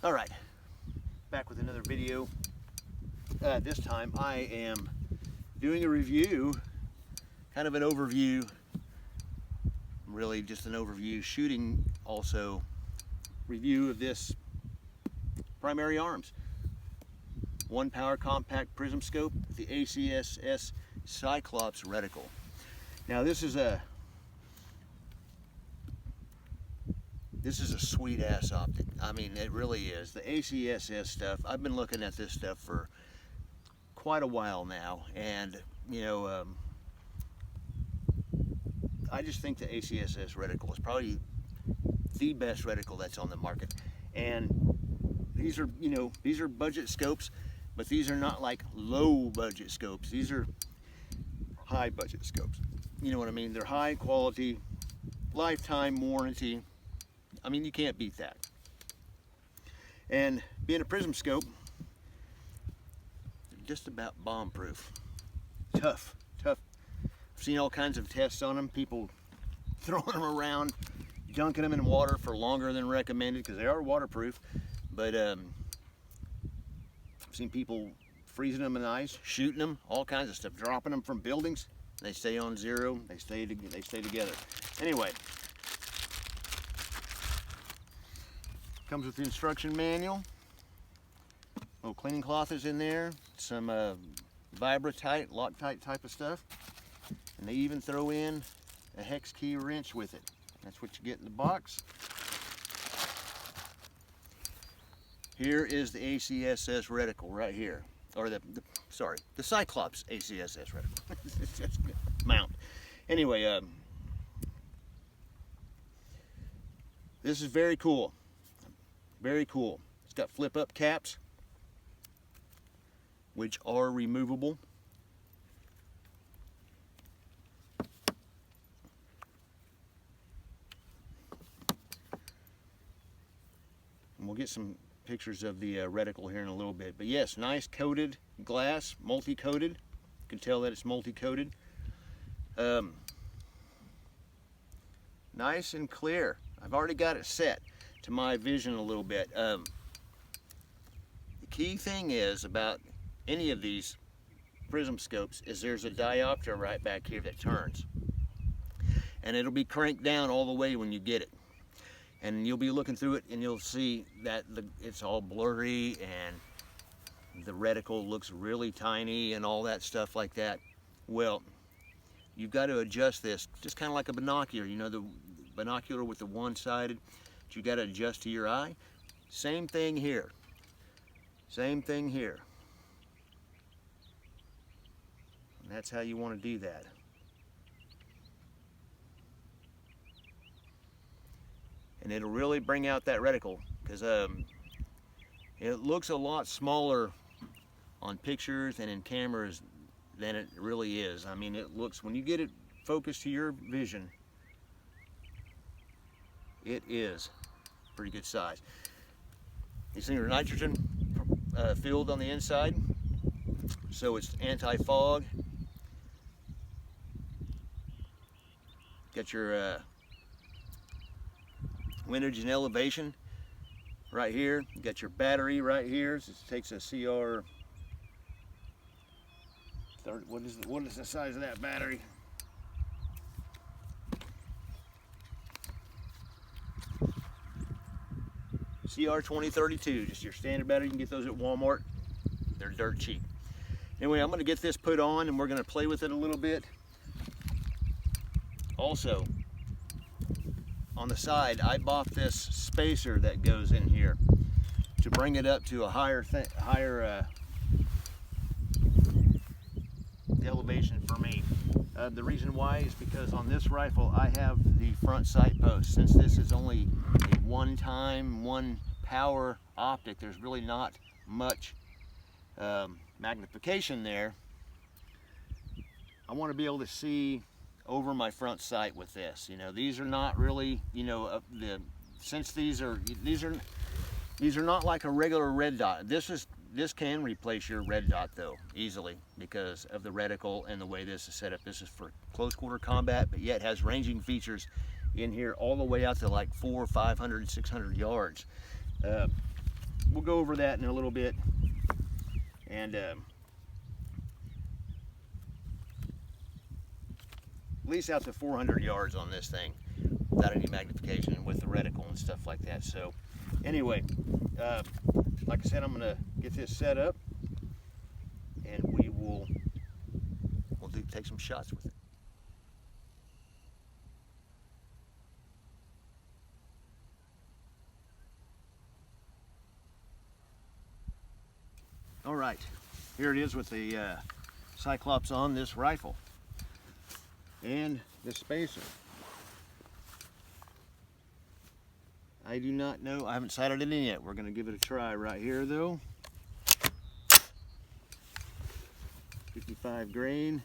All right, back with another video. This time I am doing a review, kind of an overview, really just an overview, shooting also review of this primary arms. One power compact prism scope, the ACSS-Cyclops reticle. Now this is a sweet ass optic. I mean, it really is. The ACSS stuff, I've been looking at this stuff for quite a while now, and you know, I just think the ACSS reticle is probably the best reticle that's on the market. And these are, you know, these are budget scopes, but these are not like low budget scopes. These are high budget scopes. You know what I mean? They're high quality, lifetime warranty. I mean, you can't beat that. And being a prism scope, they're just about bomb proof. Tough. I've seen all kinds of tests on them, people throwing them around, dunking them in water for longer than recommended because they are waterproof. But I've seen people freezing them in ice, shooting them, all kinds of stuff, dropping them from buildings. They stay on zero, they stay together. Anyway, comes with the instruction manual. Little cleaning cloth is in there, some Vibra-Tite, Loctite type of stuff. And they even throw in a hex key wrench with it. That's what you get in the box. Here is the ACSS reticle right here, or the Cyclops ACSS reticle. Mount. Anyway, this is very cool. Very cool. It's got flip-up caps, which are removable. And we'll get some pictures of the reticle here in a little bit. But yes, nice coated glass, multi-coated. You can tell that it's multi-coated. Nice and clear. I've already got it set to my vision a little bit. The key thing is about any of these prism scopes is there's a diopter right back here that turns. And it'll be cranked down all the way when you get it. And you'll be looking through it and you'll see that it's all blurry and the reticle looks really tiny and all that stuff like that. Well, you've got to adjust this just kind of like a binocular, you know, the binocular with the one-sided, but you got to adjust to your eye. Same thing here. Same thing here. And that's how you want to do that. And it'll really bring out that reticle because it looks a lot smaller on pictures and in cameras than it really is. I mean, it looks, when you get it focused to your vision, it is pretty good size. These things are nitrogen filled on the inside, so it's anti-fog. Got your windage and elevation right here. You got your battery right here. So it takes a CR. What is the size of that battery? CR 2032, just your standard battery. You can get those at Walmart. They're dirt cheap. Anyway, I'm going to get this put on and we're going to play with it a little bit. Also, on the side, I bought this spacer that goes in here to bring it up to a higher elevation for me. The reason why is because on this rifle I have the front sight post. Since this is only a one power optic, there's really not much magnification there. I want to be able to see over my front sight with this. You know, these are not really, you know, since these are not like a regular red dot. This can replace your red dot though easily because of the reticle and the way this is set up. This is for close quarter combat, but yet has ranging features in here all the way out to like 400, 500, 600 yards. we'll go over that in a little bit. And at least out to 400 yards on this thing without any magnification with the reticle and stuff like that. So anyway, like I said, I'm gonna get this set up and we'll take some shots with it. All right, here it is with the Cyclops on this rifle and the spacer. I do not know, I haven't sighted it in yet. We're gonna give it a try right here though. 55 grain.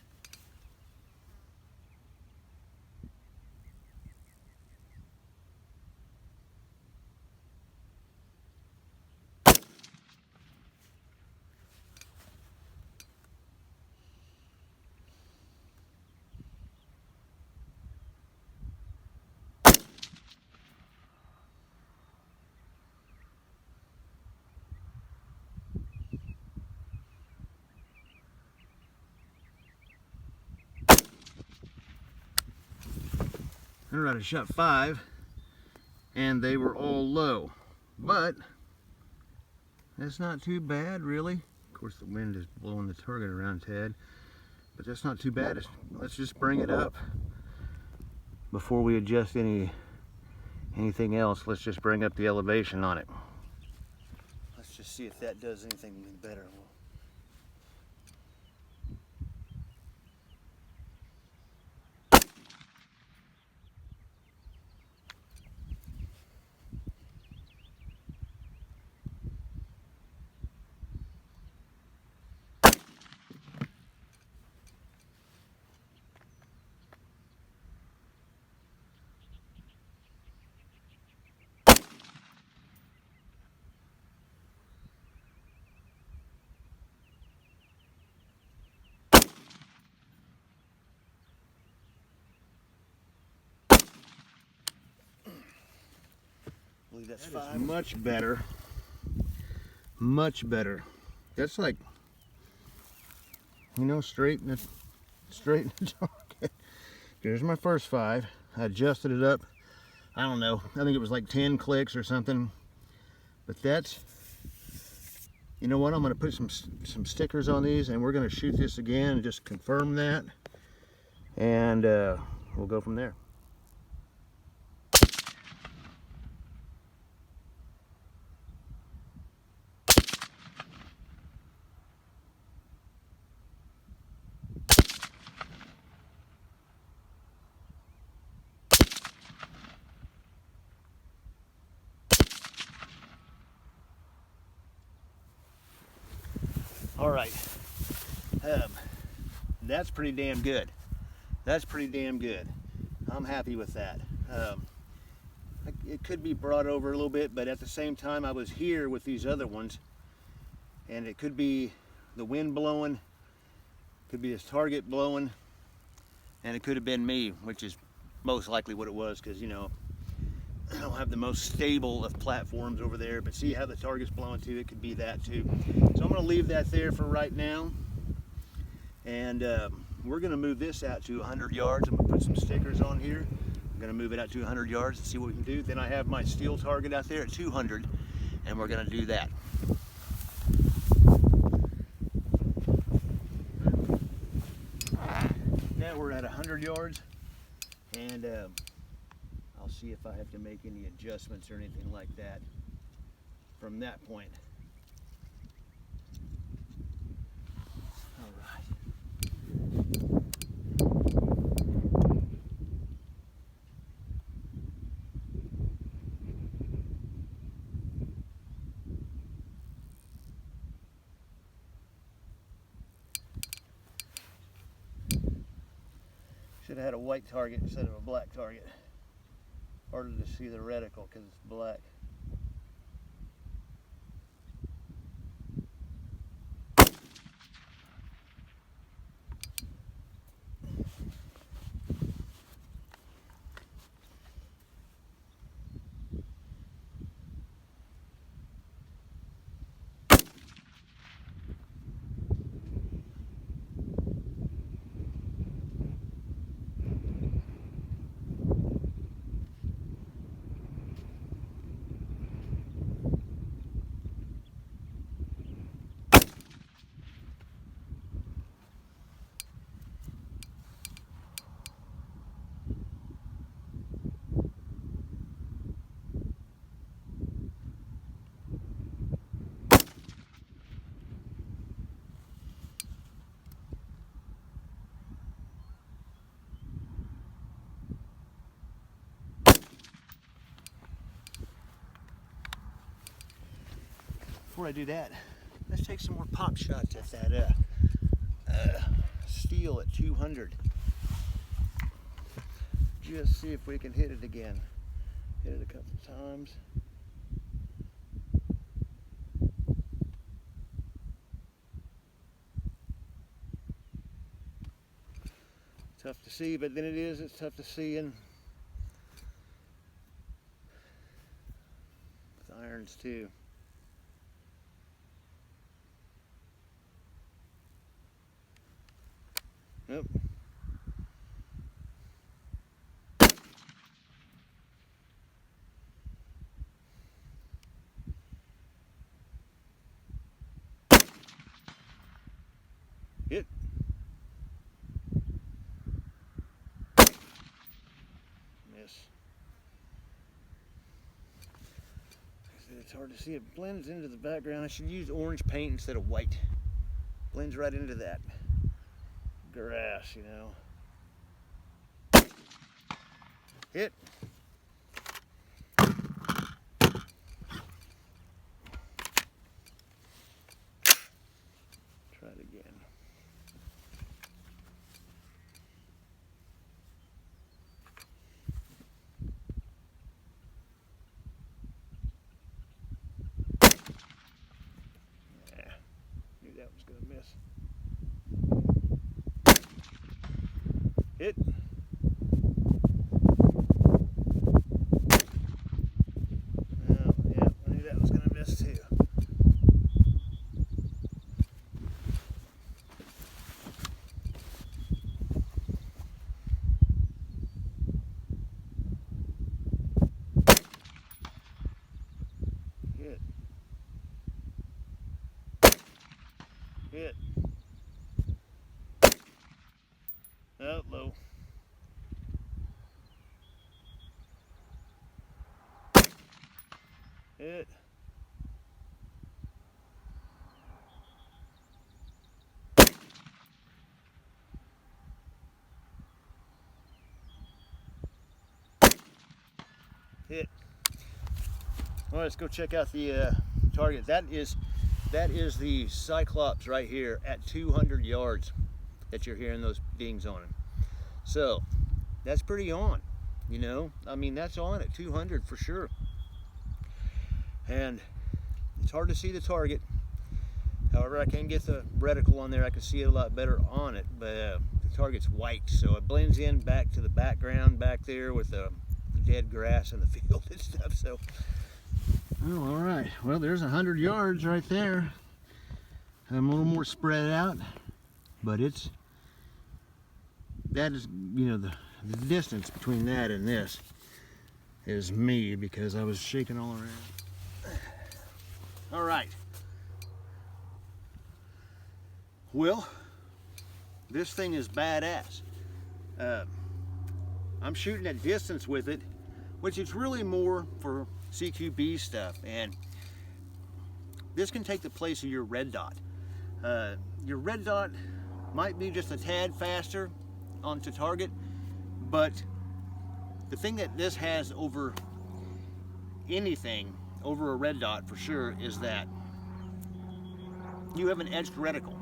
All right, I shot 5 and they were all low, but that's not too bad really. Of course the wind is blowing the target around Ted, but that's not too bad. Let's just bring it up before we adjust anything else. Let's just bring up the elevation on it. Let's just see if that does anything better. I believe that's 5. Much better. Much better. That's like, you know, straight in the target. Here's my first 5. I adjusted it up. I don't know. I think it was like 10 clicks or something. But that's, you know what? I'm going to put some stickers on these, and we're going to shoot this again and just confirm that, and we'll go from there. All right, that's pretty damn good. That's pretty damn good. I'm happy with that. It could be brought over a little bit, but at the same time, I was here with these other ones, and it could be the wind blowing, could be this target blowing, and it could have been me, which is most likely what it was, because, you know, I don't have the most stable of platforms over there, but see how the target's blowing too, it could be that too. So I'm going to leave that there for right now, and we're going to move this out to 100 yards. I'm going to put some stickers on here. I'm going to move it out to 100 yards and see what we can do. Then I have my steel target out there at 200, and we're going to do that. Now we're at 100 yards, and I'll see if I have to make any adjustments or anything like that from that point. All right. Should have had a white target instead of a black target. Harder to see the reticle because it's black. before I do that, let's take some more pop shots at that steel at 200. Just see if we can hit it again. Hit it a couple times. Tough to see, but then it's tough to see in with irons too. Nope. Hit. Miss. It's hard to see. It blends into the background. I should use orange paint instead of white. Blends right into that grass, you know. Hit. Try it again. Yeah, knew that was gonna miss. Hit. Oh, yeah, I knew that was going to miss too. Hit. Hit. Oh, low. Hit. Hit. Well, let's go check out the target. That is the Cyclops right here at 200 yards that you're hearing those dings on it. So that's pretty on, you know. I mean, that's on at 200 for sure. And it's hard to see the target. However, I can get the reticle on there. I can see it a lot better on it, but the target's white, so it blends in back to the background back there with the dead grass in the field and stuff. So, oh, all right. Well, there's 100 yards right there. I'm a little more spread out, but that is, you know, the distance between that and this is me, because I was shaking all around. All right. Well, this thing is badass. I'm shooting at distance with it, which is really more for CQB stuff, and this can take the place of your red dot. Your red dot might be just a tad faster onto target, but the thing that this has over anything, over a red dot for sure, is that you have an edged reticle.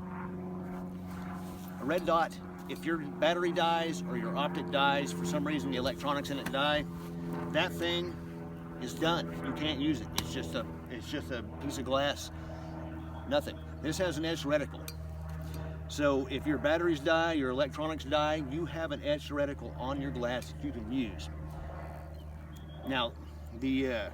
A red dot, if your battery dies or your optic dies, for some reason the electronics in it die, that thing is done. You can't use it. It's just a piece of glass. Nothing. This has an edged reticle. So if your batteries die, your electronics die, you have an edged reticle on your glass that you can use. Now, the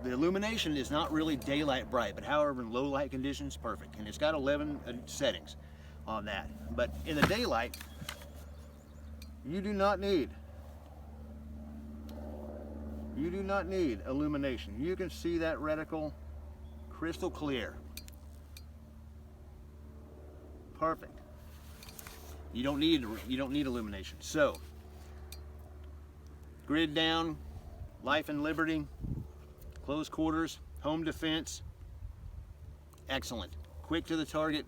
illumination is not really daylight bright, but however, in low light conditions, perfect. And it's got 11 settings on that. But in the daylight, you do not need illumination. You can see that reticle crystal clear. Perfect. You don't need illumination. So, grid down, life and liberty, close quarters, home defense, excellent. Quick to the target.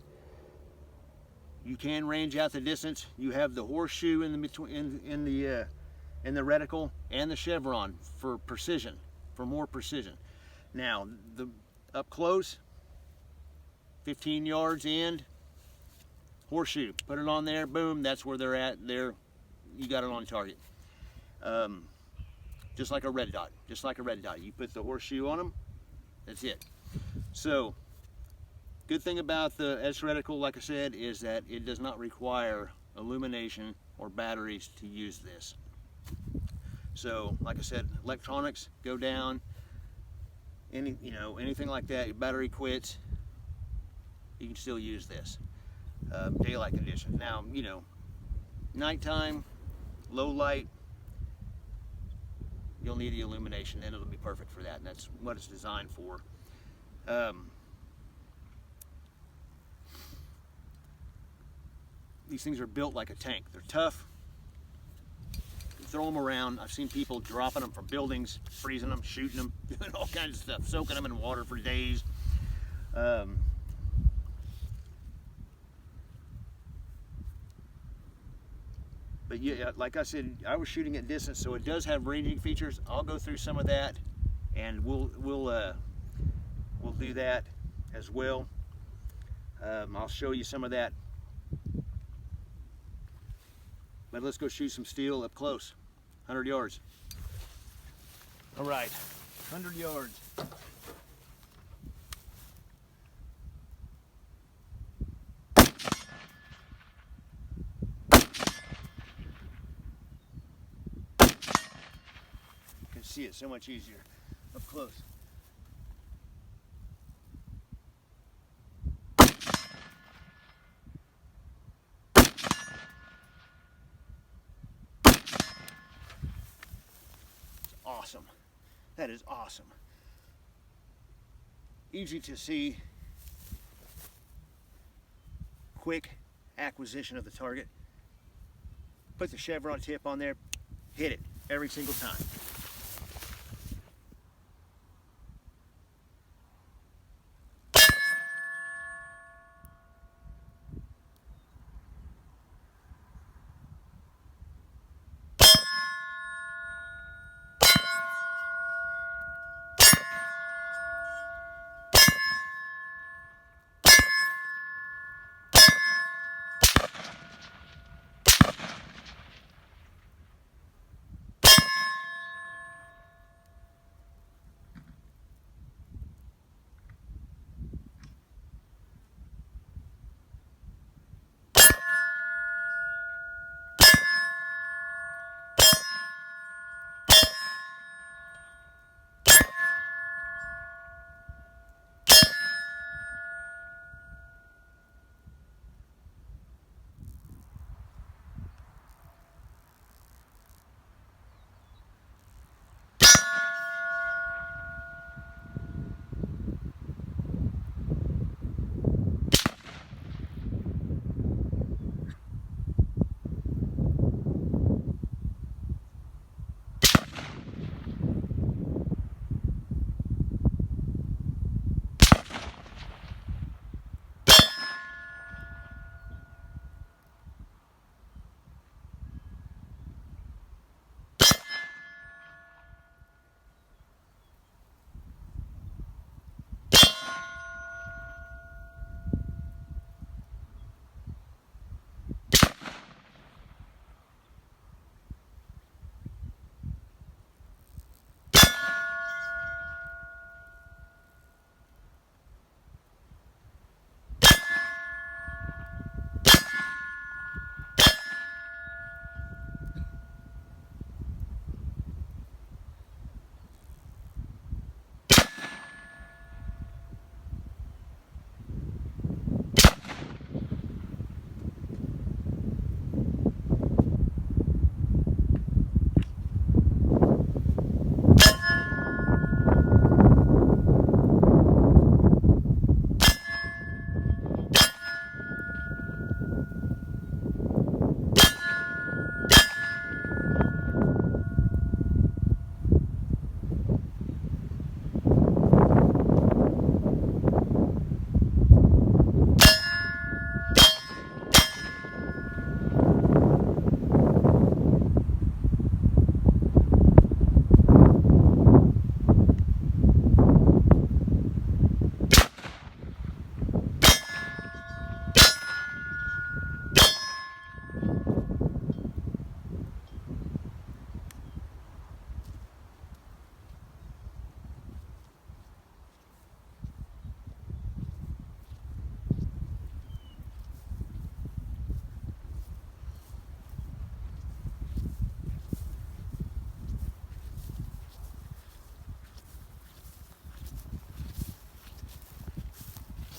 You can range out the distance. You have the horseshoe in the reticle and the chevron for precision. for more precision. Now, the up close, 15 yards in, horseshoe, put it on there, boom, that's where they're at. There, you got it on target. Just like a red dot, You put the horseshoe on them, that's it. So, good thing about the S reticle, like I said, is that it does not require illumination or batteries to use this. So, like I said, electronics go down, anything like that, your battery quits, you can still use this. Daylight conditions. Now, nighttime, low light, you'll need the illumination, and it'll be perfect for that, and that's what it's designed for. These things are built like a tank. They're tough. You throw them around. I've seen people dropping them from buildings, freezing them, shooting them, doing all kinds of stuff, soaking them in water for days. But yeah, like I said, I was shooting at distance, so it does have ranging features. I'll go through some of that, and we'll do that as well. I'll show you some of that. But let's go shoot some steel up close, 100 yards. All right, 100 yards. See it so much easier up close. It's awesome. That is awesome. Easy to see. Quick acquisition of the target. Put the chevron tip on there, hit it every single time.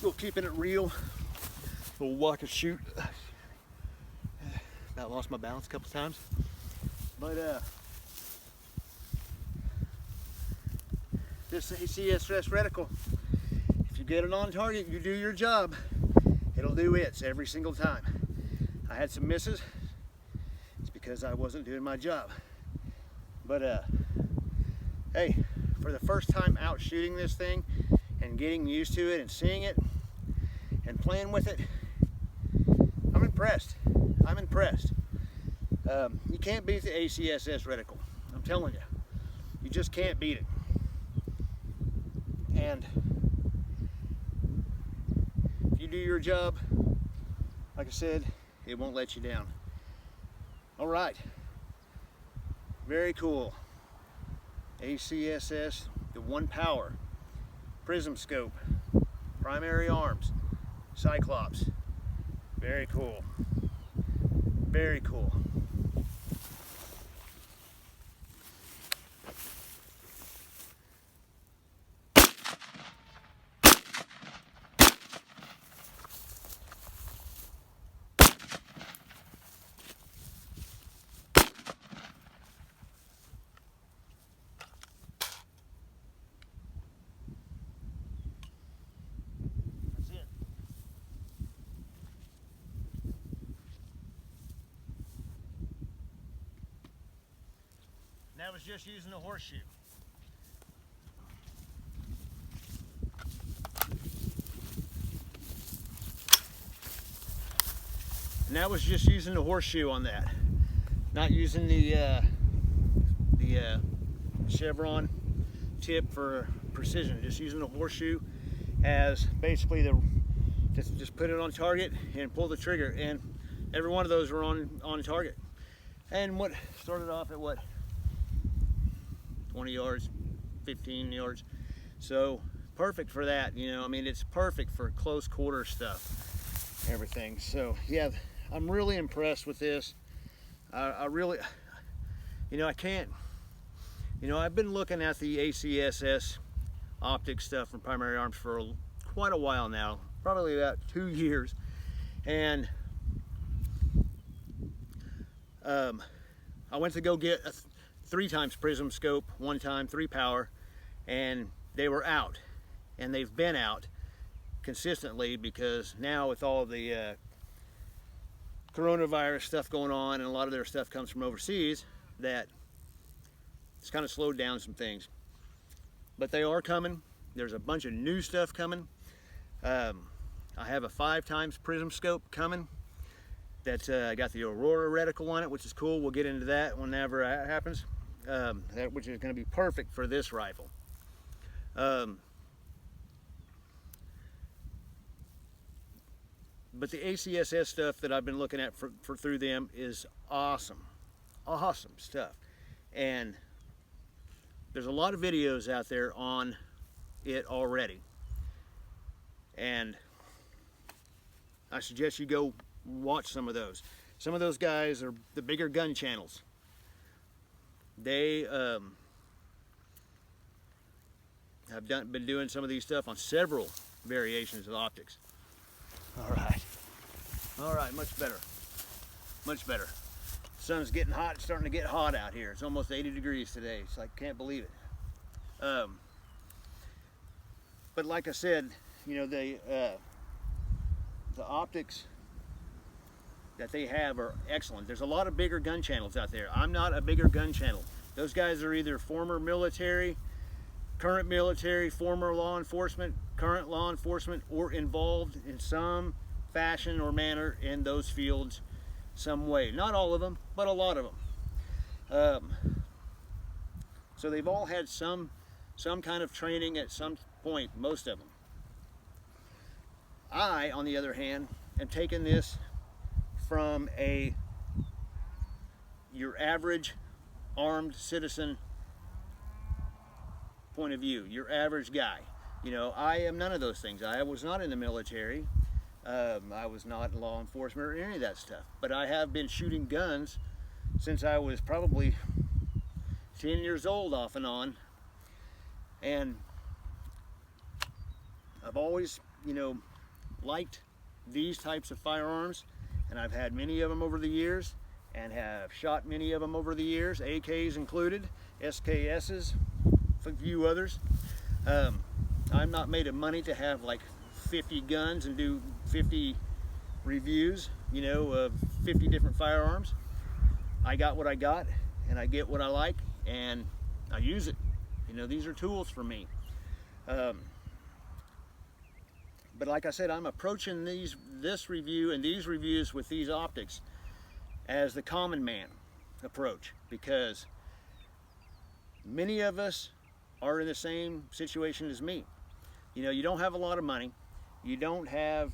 We'll keeping it real. We'll walk and shoot. About lost my balance a couple times, but this ACSS reticle, if you get it on target, you do your job, it'll do its every single time. I had some misses. It's because I wasn't doing my job. But hey, for the first time out shooting this thing and getting used to it and seeing it and playing with it, I'm impressed. I'm impressed. You can't beat the ACSS reticle. I'm telling you. You just can't beat it. And if you do your job, like I said, it won't let you down. All right. Very cool. ACSS, the 1 power, Prism scope, primary arms, Cyclops. Very cool. Very cool. That was just using a horseshoe. And that was just using the horseshoe on that. Not using the chevron tip for precision. Just using the horseshoe as basically just put it on target and pull the trigger. And every one of those were on target. And what started off at what? 20 yards, 15 yards. So perfect for that, you know. I mean, it's perfect for close quarter stuff, everything. So yeah, I'm really impressed with this. I really, you know, I can't, you know, I've been looking at the ACSS Optic stuff from Primary Arms for quite a while now, probably about 2 years. And I went to go get a 3 times Prism scope, 1 time 3 power, and they were out, and they've been out consistently because now with all the coronavirus stuff going on and a lot of their stuff comes from overseas, that it's kind of slowed down some things. But they are coming. There's a bunch of new stuff coming. I have a 5 times Prism scope coming that got the Aurora reticle on it, which is cool. We'll get into that whenever it happens. Which is going to be perfect for this rifle. But the ACSS stuff that I've been looking at through them is awesome. Awesome stuff. And there's a lot of videos out there on it already. And I suggest you go watch some of those. Some of those guys are the bigger gun channels. They have been doing some of these stuff on several variations of optics. All right, much better, much better. The sun's getting hot. It's starting to get hot out here. It's almost 80 degrees today. It's like, can't believe it. But like I said, you know, the optics that they have are excellent. There's a lot of bigger gun channels out there. I'm not a bigger gun channel. Those guys are either former military, current military, former law enforcement, current law enforcement, or involved in some fashion or manner in those fields some way. Not all of them, but a lot of them. So they've all had some kind of training at some point, most of them. I, on the other hand, am taking this from your average armed citizen point of view, your average guy. You know, I am none of those things. I was not in the military. I was not in law enforcement or any of that stuff. But I have been shooting guns since I was probably 10 years old off and on. And I've always, you know, liked these types of firearms, and I've had many of them over the years and have shot many of them over the years, AKs included, SKSs, a few others. I'm not made of money to have like 50 guns and do 50 reviews, you know, of 50 different firearms. I got what I got, and I get what I like, and I use it. You know, these are tools for me. But like I said, I'm approaching this review and these reviews with these optics as the common man approach, because many of us are in the same situation as me. You know, you don't have a lot of money. You don't have,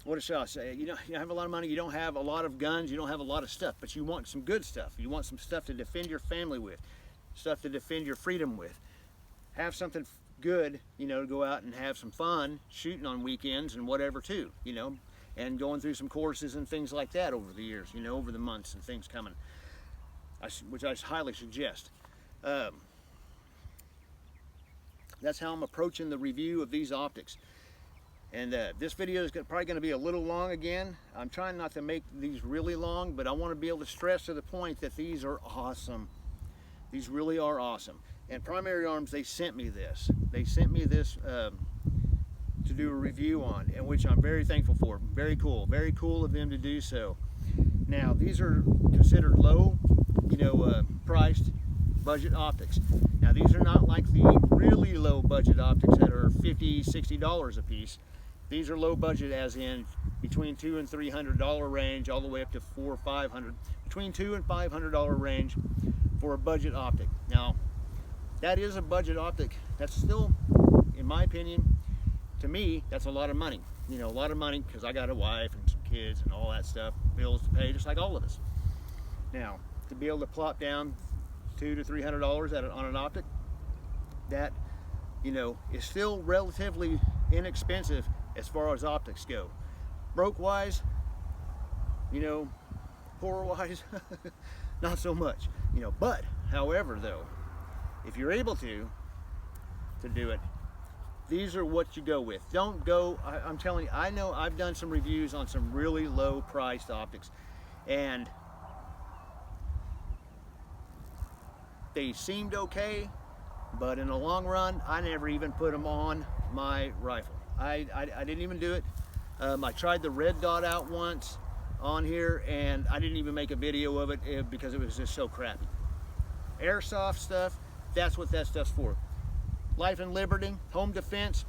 what shall I say? You don't have a lot of money. You don't have a lot of guns. You don't have a lot of stuff, but you want some good stuff. You want some stuff to defend your family with, stuff to defend your freedom with. Have something good, you know, to go out and have some fun shooting on weekends and whatever too, you know, and going through some courses and things like that over the years, you know, over the months and things coming, which I highly suggest. That's how I'm approaching the review of these optics. And this video is probably going to be a little long again. I'm trying not to make these really long, but I want to be able to stress to the point that these are awesome. These really are awesome. And Primary Arms, they sent me this. They sent me this to do a review on, and which I'm very thankful for. Very cool of them to do so. Now, these are considered low, you know, priced budget optics. Now, these are not like the really low budget optics that are $50, $60 a piece. These are low budget, as in between $200 and $300 range, all the way up to $400 or $500, between $200 and $500 range for a budget optic. Now, that is a budget optic. That's still, in my opinion, to me, that's a lot of money. You know, a lot of money, because I got a wife and some kids and all that stuff, bills to pay, just like all of us. Now, to be able to plop down $200 to $300 on an optic, that, you know, is still relatively inexpensive as far as optics go. Broke wise, you know, poor wise, not so much. You know, but however though, if you're able to do it, these are what you go with. Don't go, I'm telling you, I know I've done some reviews on some really low priced optics, and they seemed okay, but in the long run, I never even put them on my rifle. I didn't even do it. I tried the red dot out once on here, and I didn't even make a video of it because it was just so crappy. Airsoft stuff, that's what that stuff's for. Life and liberty, home defense,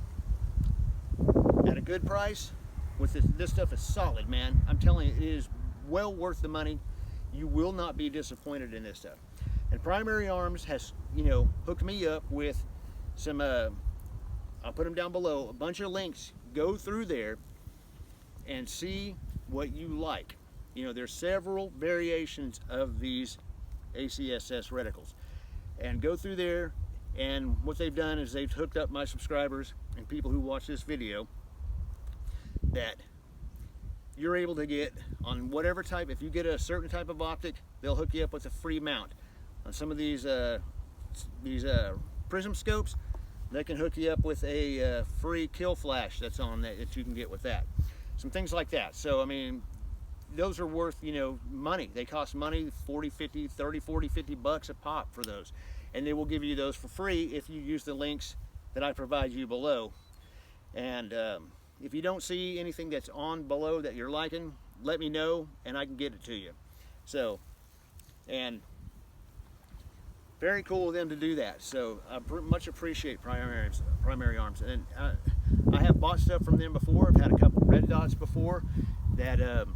at a good price. With this stuff is solid, man. I'm telling you, it is well worth the money. You will not be disappointed in this stuff. And Primary Arms has, you know, hooked me up with some, I'll put them down below, a bunch of links. Go through there and see what you like. You know, there's several variations of these ACSS reticles. And go through there, and what they've done is they've hooked up my subscribers and people who watch this video, that you're able to get on whatever type. If you get a certain type of optic, they'll hook you up with a free mount. On some of these Prism scopes, they can hook you up with a free kill flash that's on that you can get with that. Some things like that. So I mean, those are worth, you know, money. They cost money, 40, 50, 30, 40, 50 bucks a pop for those. And they will give you those for free if you use the links that I provide you below. And if you don't see anything that's on below that you're liking, let me know and I can get it to you. So, and very cool of them to do that. So I much appreciate Primary Arms. And I have bought stuff from them before. I've had a couple red dots before that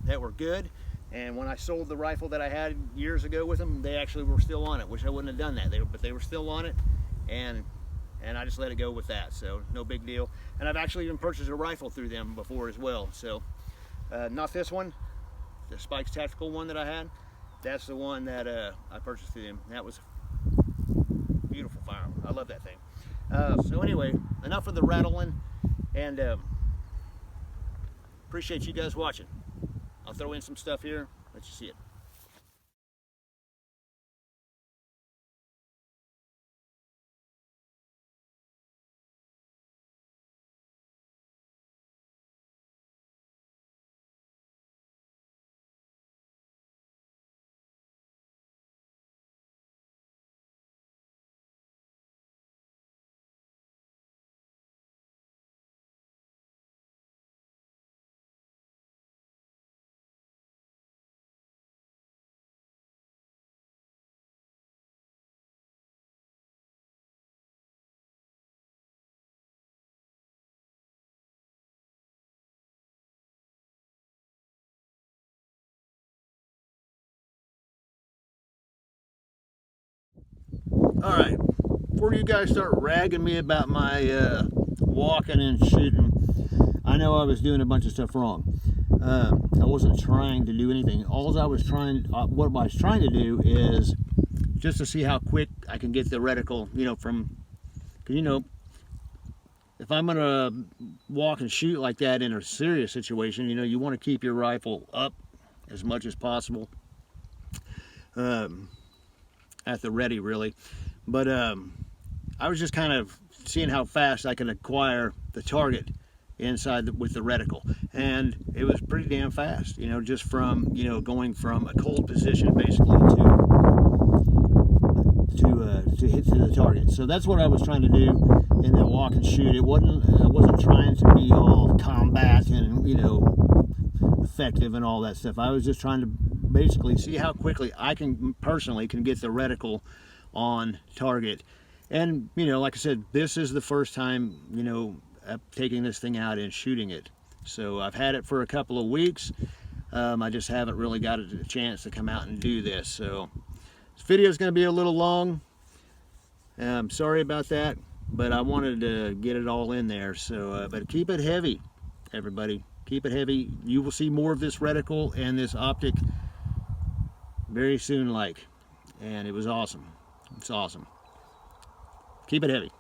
that were good. And when I sold the rifle that I had years ago with them, they actually were still on it, which I wouldn't have done that. But they were still on it, and I just let it go with that. So no big deal. And I've actually even purchased a rifle through them before as well. So not this one, the Spikes Tactical one that I had. That's the one that I purchased through them. That was a beautiful firearm. I love that thing. So anyway, enough of the rattling, and appreciate you guys watching. I'll throw in some stuff here, let you see it. Alright, before you guys start ragging me about my walking and shooting, I know I was doing a bunch of stuff wrong. I wasn't trying to do anything. All I was trying, what I was trying to do is just to see how quick I can get the reticle, you know, from, you know, if I'm gonna walk and shoot like that in a serious situation, you know, you want to keep your rifle up as much as possible, at the ready, really. But I was just kind of seeing how fast I can acquire the target inside with the reticle, and it was pretty damn fast, you know, just from, you know, going from a cold position basically to hit to the target. So that's what I was trying to do in the walk and shoot. I wasn't trying to be all combat and, you know, effective and all that stuff. I was just trying to basically see how quickly I can personally can get the reticle on target. And, you know, like I said, this is the first time, you know, taking this thing out and shooting it. So I've had it for a couple of weeks. I just haven't really got a chance to come out and do this. So this video is going to be a little long. I'm sorry about that, but I wanted to get it all in there. So, but keep it heavy, everybody. Keep it heavy. You will see more of this reticle and this optic very soon, and it was awesome. It's awesome. Keep it heavy.